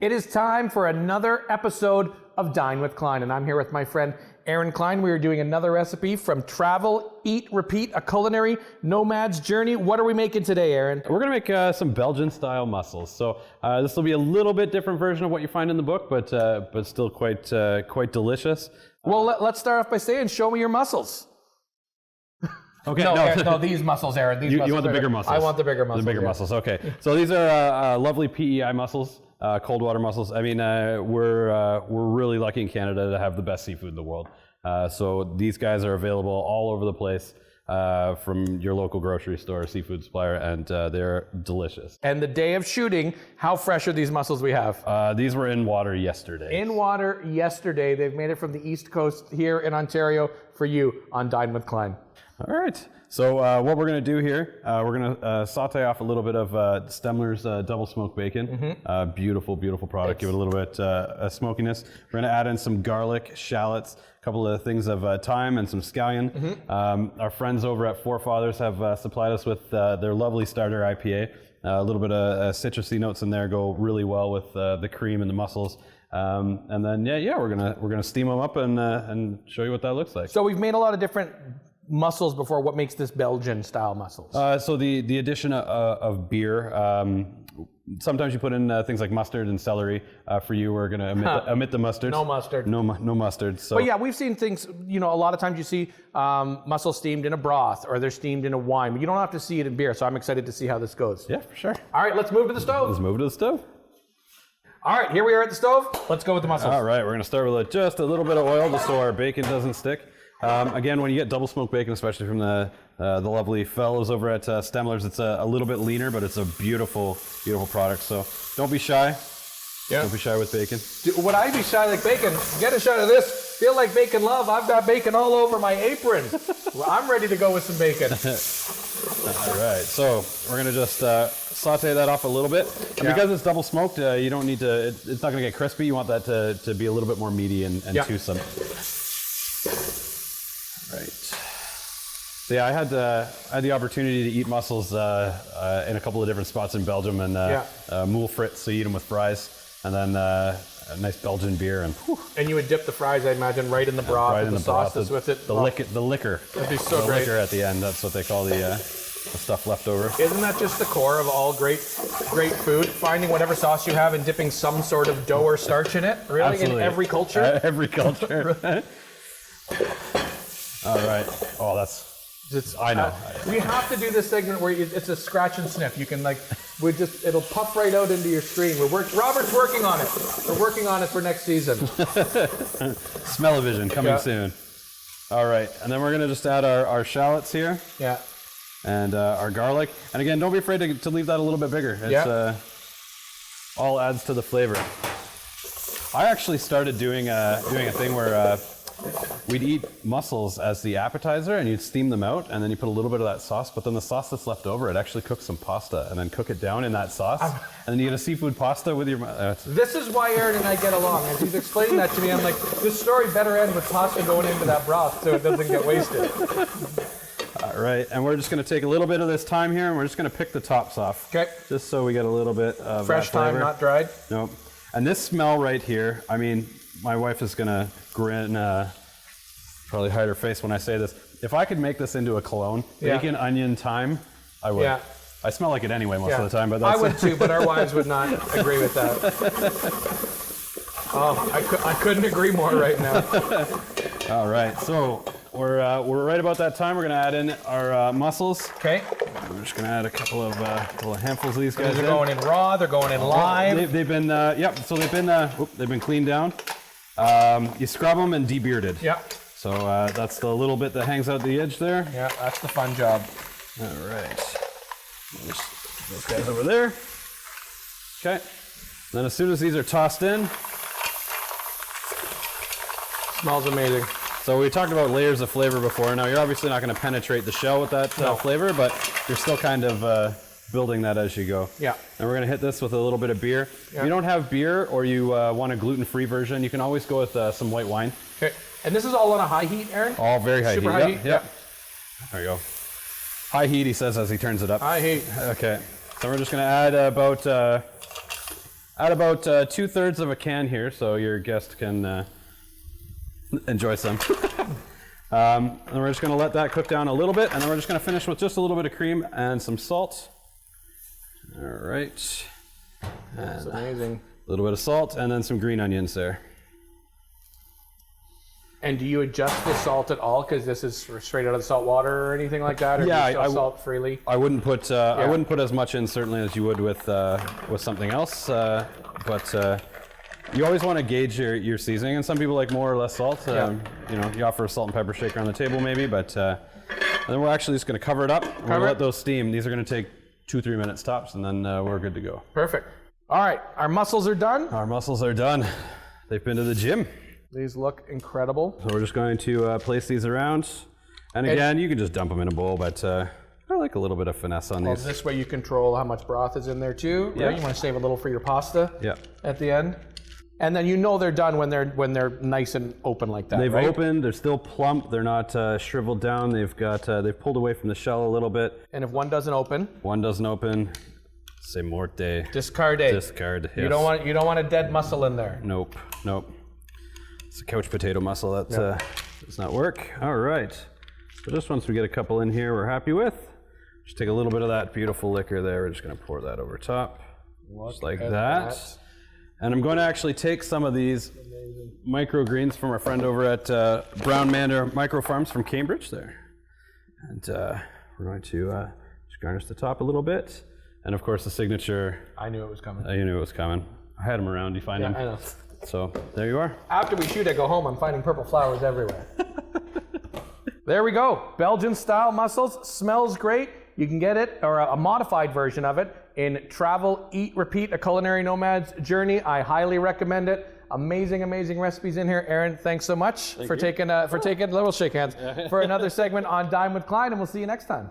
It is time for another episode of Dine with Clyne, and I'm here with my friend Aaron Clyne. We are doing another recipe from Travel, Eat, Repeat, a culinary nomad's journey. What are we making today, Aaron? We're gonna make some Belgian style mussels. So this will be a little bit different version of what you find in the book, but still quite delicious. Well, let's start off by saying, show me your mussels. Okay, no, these mussels, Aaron. These you want the bigger mussels. I want the bigger mussels. The bigger mussels. Okay. So these are lovely PEI mussels, cold water mussels. I mean, we're really lucky in Canada to have the best seafood in the world. So these guys are available all over the place from your local grocery store, seafood supplier, and they're delicious. And the day of shooting, how fresh are these mussels we have? These were in water yesterday. In water yesterday. They've made it from the East Coast here in Ontario for you on Dine with Clyne. All right. So what we're going to do here, we're going to saute off a little bit of Stemler's double smoked bacon. Beautiful, beautiful product. Give it a little bit of smokiness. We're going to add in some garlic, shallots, a couple of things of thyme and some scallion. Our friends over at Forefathers have supplied us with their lovely starter IPA. A little bit of citrusy notes in there go really well with the cream and the mussels. And then we're gonna steam them up and show you what that looks like. So we've made a lot of different mussels before. What makes this Belgian style mussels? So the addition of beer. Sometimes you put in things like mustard and celery. For you, we're going to omit the mustard. No mustard. No mustard. So. But yeah, we've seen things, a lot of times you see mussels steamed in a broth or they're steamed in a wine. But you don't have to see it in beer, so I'm excited to see how this goes. Yeah, for sure. All right, let's move to the stove. Let's move to the stove. All right, here we are at the stove. Let's go with the mussels. All right, we're going to start with just a little bit of oil just so our bacon doesn't stick. Again, when you get double smoked bacon, especially from the lovely fellows over at Stemler's, it's a little bit leaner, but it's a beautiful, beautiful product. So don't be shy. Yeah. Don't be shy with bacon. Would I be shy like bacon? Get a shot of this. Feel like bacon love. I've got bacon all over my apron. Well, I'm ready to go with some bacon. All right, so we're gonna just saute that off a little bit. And because it's double smoked, you don't need to, it's not gonna get crispy. You want that to be a little bit more meaty and toothsome. Right. So yeah, I had the opportunity to eat mussels in a couple of different spots in Belgium, and moule frites, so you eat them with fries, and then a nice Belgian beer, and whew. And you would dip the fries, I imagine, right in the broth, right with in the sauce that's with it. The liquor. That'd be so the great. liquor at the end. That's what they call the stuff left over. Isn't that just the core of all great food? Finding whatever sauce you have and dipping some sort of dough or starch in it? Really? Absolutely. In every culture? Every culture. All right. Oh, I know. We have to do this segment where it's a scratch and sniff. You can it'll puff right out into your screen. Robert's working on it. We're working on it for next season. Smell-o-vision coming soon. All right, and then we're gonna just add our shallots here. Yeah. And our garlic. And again, don't be afraid to leave that a little bit bigger. It's all adds to the flavor. I actually started doing a thing where we'd eat mussels as the appetizer, and you'd steam them out, and then you put a little bit of that sauce, but then the sauce that's left over, it actually cooks some pasta, and then cook it down in that sauce, and then you get a seafood pasta with your... This is why Aaron and I get along. As he's explaining that to me, I'm like, this story better end with pasta going into that broth so it doesn't get wasted. All right, and we're just going to take a little bit of this thyme here, and we're just going to pick the tops off. Okay. Just so we get a little bit of fresh thyme, not dried? Nope. And this smell right here, I mean, my wife is going to grin... probably hide her face when I say this. If I could make this into a cologne, bacon, onion, thyme, I would. Yeah. I smell like it anyway most of the time, but that's... I would too, but our wives would not agree with that. Oh, I couldn't agree more right now. All right, so we're right about that time. We're gonna add in our mussels. Okay. We're just gonna add a couple of handfuls of these guys. They're going in raw. They're going in live. They've been So they've been cleaned down. You scrub them and debearded. Yep. So that's the little bit that hangs out the edge there. Yeah, that's the fun job. All right. Those guys over there. Okay. Then as soon as these are tossed in. Smells amazing. So we talked about layers of flavor before. Now you're obviously not going to penetrate the shell with that flavor, but you're still kind of building that as you go. Yeah. And we're going to hit this with a little bit of beer. Yeah. If you don't have beer or you want a gluten-free version, you can always go with some white wine. Okay. And this is all on a high heat, Aaron? All very high heat. Super high heat? Yep. There you go. High heat, he says as he turns it up. High heat. Okay. So we're just going to add about Add about 2/3 of a can here, so your guest can enjoy some. And we're just going to let that cook down a little bit, and then we're just going to finish with just a little bit of cream and some salt. All right. That's amazing. A little bit of salt, and then some green onions there. And do you adjust the salt at all? Because this is straight out of the salt water or anything like that? Or Yeah, do you still salt freely? I wouldn't put I wouldn't put as much in certainly as you would with something else, but you always want to gauge your seasoning, and some people like more or less salt. You know, you offer a salt and pepper shaker on the table maybe, but and then we're actually just going to cover it up. We're going to let those steam. These are going to take 2-3 minutes tops, and then we're good to go. Perfect. All right, our mussels are done. Our mussels are done. They've been to the gym. These look incredible. So we're just going to place these around. And again, you can just dump them in a bowl, but I like a little bit of finesse on these. This way you control how much broth is in there too. Yeah. Right? You want to save a little for your pasta Yeah. at the end. And then you know they're done when they're nice and open like that. They've right? opened, they're still plump, they're not shriveled down, they've pulled away from the shell a little bit. And if one doesn't open, c'est morte. discard. Discard, yes. You don't want a dead mussel in there. Nope. It's a couch potato mussel, that does not work. All right, so just once we get a couple in here we're happy with, just take a little bit of that beautiful liquor there, we're just gonna pour that over top, just like that. And I'm going to actually take some of these microgreens from our friend over at Brown Manor Micro Farms from Cambridge there. And we're going to just garnish the top a little bit. And of course the signature. I knew it was coming. You knew it was coming. I had them around, you find them? I know. So there you are. After we shoot, I go home, I'm finding purple flowers everywhere. There we go. Belgian style mussels. Smells great. You can get it, or a modified version of it, in Travel, Eat, Repeat, A Culinary Nomad's Journey. I highly recommend it. Amazing, amazing recipes in here. Aaron, thanks so much for taking, we'll shake hands, for another segment on Dine with Clyne, and we'll see you next time.